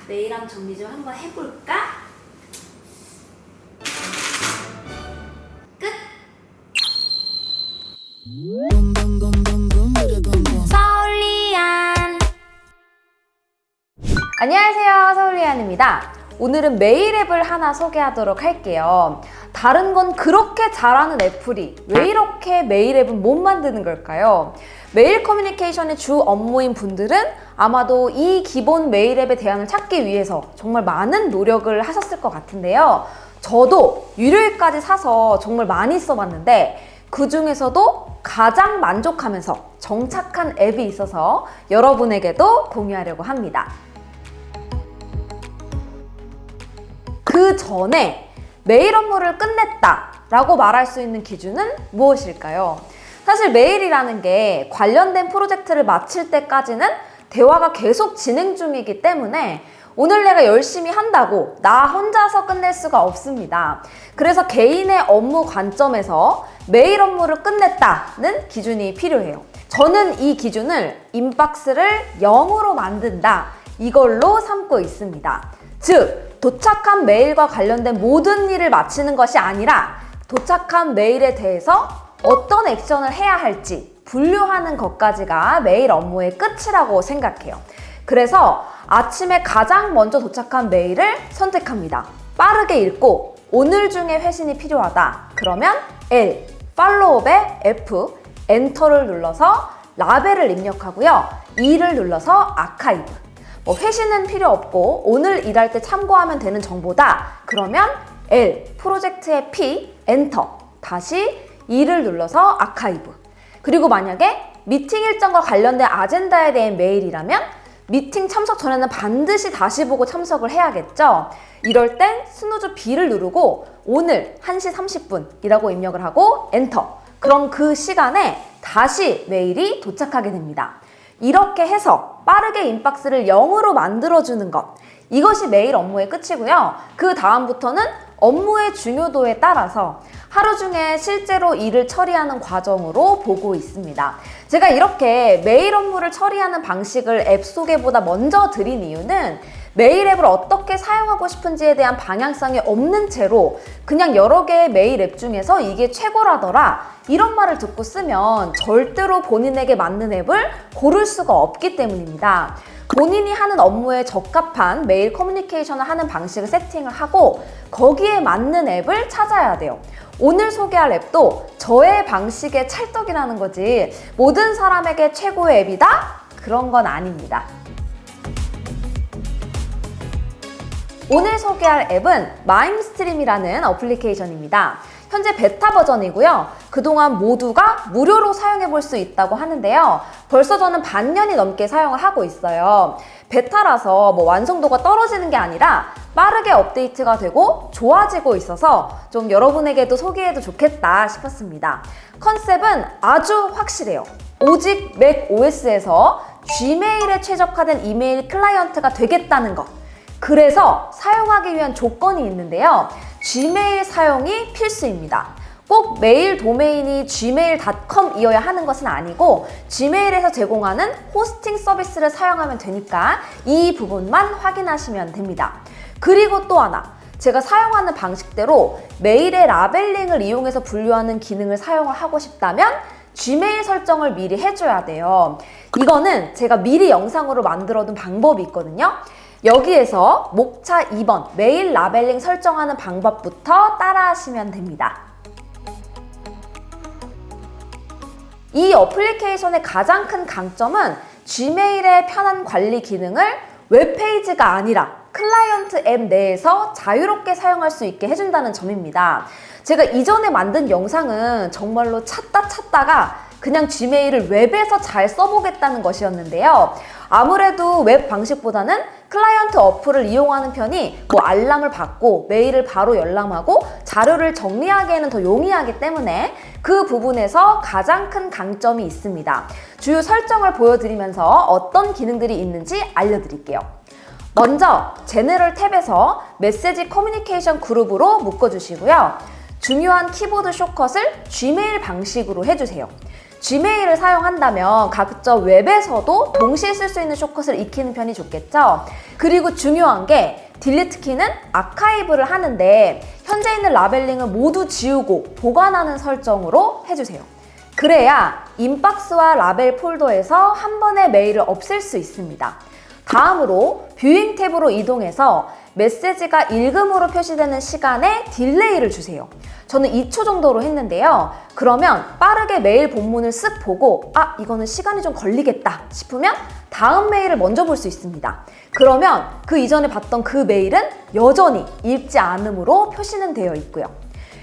메일함 정리 좀 한번 해볼까? 끝! 서울리안. 안녕하세요, 서울리안입니다. 오늘은 메일 앱을 하나 소개하도록 할게요. 다른 건 그렇게 잘하는 애플이 왜 이렇게 메일 앱은 못 만드는 걸까요? 메일 커뮤니케이션의 주 업무인 분들은 아마도 이 기본 메일 앱의 대안을 찾기 위해서 정말 많은 노력을 하셨을 것 같은데요. 저도 유료일까지 사서 정말 많이 써봤는데 그 중에서도 가장 만족하면서 정착한 앱이 있어서 여러분에게도 공유하려고 합니다. 그 전에 메일 업무를 끝냈다 라고 말할 수 있는 기준은 무엇일까요? 사실 메일이라는 게 관련된 프로젝트를 마칠 때까지는 대화가 계속 진행 중이기 때문에 오늘 내가 열심히 한다고 나 혼자서 끝낼 수가 없습니다. 그래서 개인의 업무 관점에서 메일 업무를 끝냈다는 기준이 필요해요. 저는 이 기준을 인박스를 0으로 만든다 이걸로 삼고 있습니다. 즉 도착한 메일과 관련된 모든 일을 마치는 것이 아니라 도착한 메일에 대해서 어떤 액션을 해야 할지 분류하는 것까지가 메일 업무의 끝이라고 생각해요. 그래서 아침에 가장 먼저 도착한 메일을 선택합니다. 빠르게 읽고 오늘 중에 회신이 필요하다. 그러면 L, 팔로우업에 F, 엔터를 눌러서 라벨을 입력하고요. E를 눌러서 아카이브. 회신은 필요 없고 오늘 일할 때 참고하면 되는 정보다. 그러면 L, 프로젝트의 P, 엔터. 다시 E를 눌러서 아카이브. 그리고 만약에 미팅 일정과 관련된 아젠다에 대한 메일이라면 미팅 참석 전에는 반드시 다시 보고 참석을 해야겠죠. 이럴 땐 스누즈 B를 누르고 오늘 1시 30분이라고 입력을 하고 엔터. 그럼 그 시간에 다시 메일이 도착하게 됩니다. 이렇게 해서 빠르게 인박스를 0으로 만들어주는 것, 이것이 메일 업무의 끝이고요. 그 다음부터는 업무의 중요도에 따라서 하루 중에 실제로 일을 처리하는 과정으로 보고 있습니다. 제가 이렇게 메일 업무를 처리하는 방식을 앱 소개보다 먼저 드린 이유는 메일 앱을 어떻게 사용하고 싶은지에 대한 방향성이 없는 채로 그냥 여러 개의 메일 앱 중에서 이게 최고라더라 이런 말을 듣고 쓰면 절대로 본인에게 맞는 앱을 고를 수가 없기 때문입니다. 본인이 하는 업무에 적합한 메일 커뮤니케이션을 하는 방식을 세팅을 하고 거기에 맞는 앱을 찾아야 돼요. 오늘 소개할 앱도 저의 방식의 찰떡이라는 거지 모든 사람에게 최고의 앱이다? 그런 건 아닙니다. 오늘 소개할 앱은 마임스트림이라는 어플리케이션입니다. 현재 베타 버전이고요. 그동안 모두가 무료로 사용해 볼 수 있다고 하는데요. 벌써 저는 반년이 넘게 사용을 하고 있어요. 베타라서 완성도가 떨어지는 게 아니라 빠르게 업데이트가 되고 좋아지고 있어서 좀 여러분에게도 소개해도 좋겠다 싶었습니다. 컨셉은 아주 확실해요. 오직 맥 OS에서 Gmail에 최적화된 이메일 클라이언트가 되겠다는 것. 그래서 사용하기 위한 조건이 있는데요. Gmail 사용이 필수입니다. 꼭 메일 도메인이 gmail.com이어야 하는 것은 아니고 Gmail에서 제공하는 호스팅 서비스를 사용하면 되니까 이 부분만 확인하시면 됩니다. 그리고 또 하나, 제가 사용하는 방식대로 메일의 라벨링을 이용해서 분류하는 기능을 사용을 하고 싶다면 Gmail 설정을 미리 해줘야 돼요. 이거는 제가 미리 영상으로 만들어둔 방법이 있거든요. 여기에서 목차 2번 메일 라벨링 설정하는 방법부터 따라하시면 됩니다. 이 어플리케이션의 가장 큰 강점은 Gmail의 편한 관리 기능을 웹페이지가 아니라 클라이언트 앱 내에서 자유롭게 사용할 수 있게 해준다는 점입니다. 제가 이전에 만든 영상은 정말로 찾다가 그냥 Gmail을 웹에서 잘 써보겠다는 것이었는데요. 아무래도 웹 방식보다는 클라이언트 어플을 이용하는 편이 알람을 받고 메일을 바로 열람하고 자료를 정리하기에는 더 용이하기 때문에 그 부분에서 가장 큰 강점이 있습니다. 주요 설정을 보여드리면서 어떤 기능들이 있는지 알려드릴게요. 먼저 제너럴 탭에서 메시지 커뮤니케이션 그룹으로 묶어주시고요. 중요한 키보드 숏컷을 Gmail 방식으로 해주세요. Gmail을 사용한다면 각종 웹에서도 동시에 쓸 수 있는 숏컷을 익히는 편이 좋겠죠? 그리고 중요한 게 딜리트 키는 아카이브를 하는데 현재 있는 라벨링을 모두 지우고 보관하는 설정으로 해주세요. 그래야 인박스와 라벨 폴더에서 한 번에 메일을 없앨 수 있습니다. 다음으로 뷰잉 탭으로 이동해서 메시지가 읽음으로 표시되는 시간에 딜레이를 주세요. 저는 2초 정도로 했는데요. 그러면 빠르게 메일 본문을 쓱 보고 이거는 시간이 좀 걸리겠다 싶으면 다음 메일을 먼저 볼 수 있습니다. 그러면 그 이전에 봤던 그 메일은 여전히 읽지 않음으로 표시는 되어 있고요.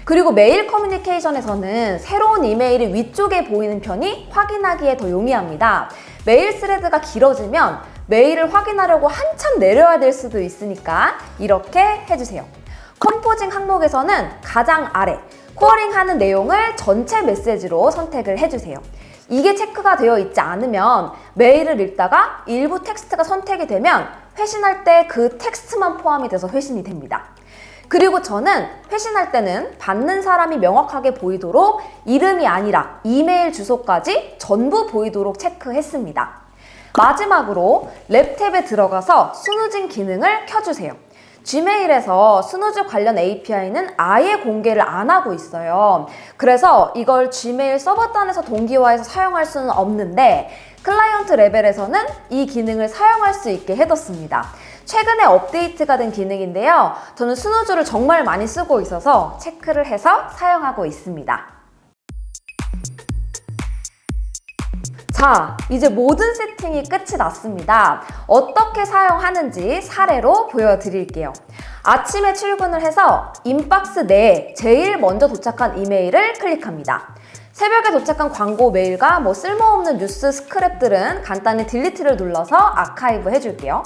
그리고 메일 커뮤니케이션에서는 새로운 이메일이 위쪽에 보이는 편이 확인하기에 더 용이합니다. 메일 스레드가 길어지면 메일을 확인하려고 한참 내려야 될 수도 있으니까 이렇게 해주세요. 컴포징 항목에서는 가장 아래 코어링하는 내용을 전체 메시지로 선택을 해주세요. 이게 체크가 되어 있지 않으면 메일을 읽다가 일부 텍스트가 선택이 되면 회신할 때 그 텍스트만 포함이 돼서 회신이 됩니다. 그리고 저는 회신할 때는 받는 사람이 명확하게 보이도록 이름이 아니라 이메일 주소까지 전부 보이도록 체크했습니다. 마지막으로 랩 탭에 들어가서 스누징 기능을 켜주세요. Gmail에서 스누즈 관련 API는 아예 공개를 안 하고 있어요. 그래서 이걸 Gmail 서버단에서 동기화해서 사용할 수는 없는데 클라이언트 레벨에서는 이 기능을 사용할 수 있게 해뒀습니다. 최근에 업데이트가 된 기능인데요. 저는 스누즈를 정말 많이 쓰고 있어서 체크를 해서 사용하고 있습니다. 자, 이제 모든 세팅이 끝이 났습니다. 어떻게 사용하는지 사례로 보여드릴게요. 아침에 출근을 해서 인박스 내에 제일 먼저 도착한 이메일을 클릭합니다. 새벽에 도착한 광고 메일과 쓸모없는 뉴스 스크랩들은 간단히 딜리트를 눌러서 아카이브 해줄게요.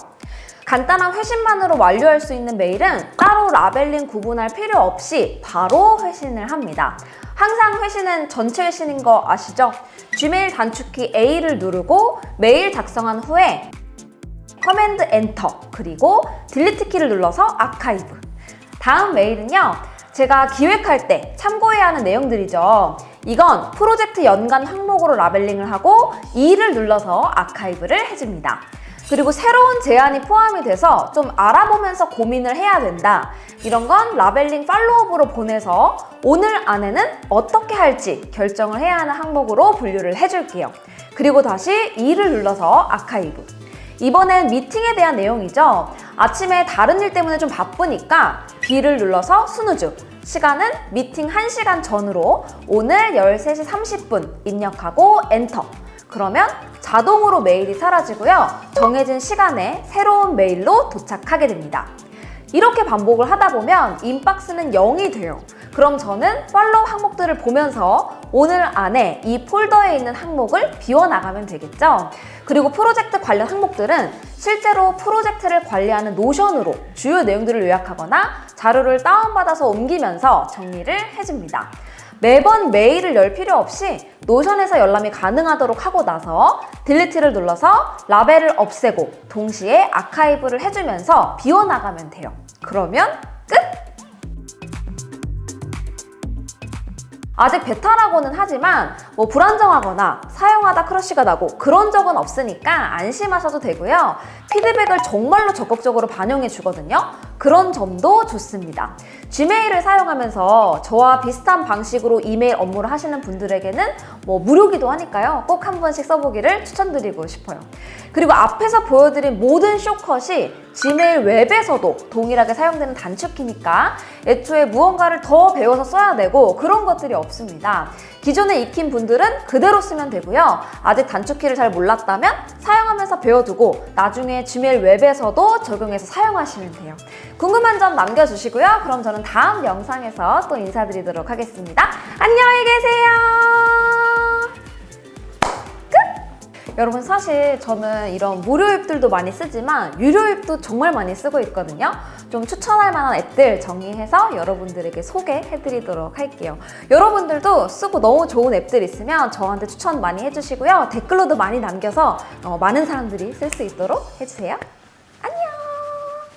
간단한 회신만으로 완료할 수 있는 메일은 따로 라벨링 구분할 필요 없이 바로 회신을 합니다. 항상 회신은 전체 회신인 거 아시죠? Gmail 단축키 A를 누르고 메일 작성한 후에 커맨드 엔터 그리고 딜리트 키를 눌러서 아카이브. 다음 메일은요, 제가 기획할 때 참고해야 하는 내용들이죠. 이건 프로젝트 연간 항목으로 라벨링을 하고 E를 눌러서 아카이브를 해줍니다. 그리고 새로운 제안이 포함이 돼서 좀 알아보면서 고민을 해야 된다. 이런 건 라벨링 팔로업으로 보내서 오늘 안에는 어떻게 할지 결정을 해야 하는 항목으로 분류를 해줄게요. 그리고 다시 E를 눌러서 아카이브. 이번엔 미팅에 대한 내용이죠. 아침에 다른 일 때문에 좀 바쁘니까 B를 눌러서 스누즈. 시간은 미팅 1시간 전으로 오늘 13시 30분 입력하고 엔터. 그러면 자동으로 메일이 사라지고요. 정해진 시간에 새로운 메일로 도착하게 됩니다. 이렇게 반복을 하다 보면 인박스는 0이 돼요. 그럼 저는 팔로우 항목들을 보면서 오늘 안에 이 폴더에 있는 항목을 비워나가면 되겠죠. 그리고 프로젝트 관련 항목들은 실제로 프로젝트를 관리하는 노션으로 주요 내용들을 요약하거나 자료를 다운받아서 옮기면서 정리를 해줍니다. 매번 메일을 열 필요 없이 노션에서 열람이 가능하도록 하고 나서 딜리트를 눌러서 라벨을 없애고 동시에 아카이브를 해주면서 비워나가면 돼요. 그러면 끝! 아직 베타라고는 하지만 불안정하거나 사용하다 크러쉬가 나고 그런 적은 없으니까 안심하셔도 되고요. 피드백을 정말로 적극적으로 반영해 주거든요. 그런 점도 좋습니다. Gmail을 사용하면서 저와 비슷한 방식으로 이메일 업무를 하시는 분들에게는 무료기도 하니까요. 꼭 한 번씩 써보기를 추천드리고 싶어요. 그리고 앞에서 보여드린 모든 숏컷이 Gmail 웹에서도 동일하게 사용되는 단축키니까 애초에 무언가를 더 배워서 써야 되고 그런 것들이 없습니다. 기존에 익힌 분들은 그대로 쓰면 되고요. 아직 단축키를 잘 몰랐다면 사용하면서 배워두고 나중에 Gmail 웹에서도 적용해서 사용하시면 돼요. 궁금한 점 남겨주시고요. 그럼 저는 다음 영상에서 또 인사드리도록 하겠습니다. 안녕히 계세요. 여러분, 사실 저는 이런 무료 앱들도 많이 쓰지만 유료 앱도 정말 많이 쓰고 있거든요. 좀 추천할 만한 앱들 정리해서 여러분들에게 소개해드리도록 할게요. 여러분들도 쓰고 너무 좋은 앱들 있으면 저한테 추천 많이 해주시고요. 댓글로도 많이 남겨서 많은 사람들이 쓸 수 있도록 해주세요.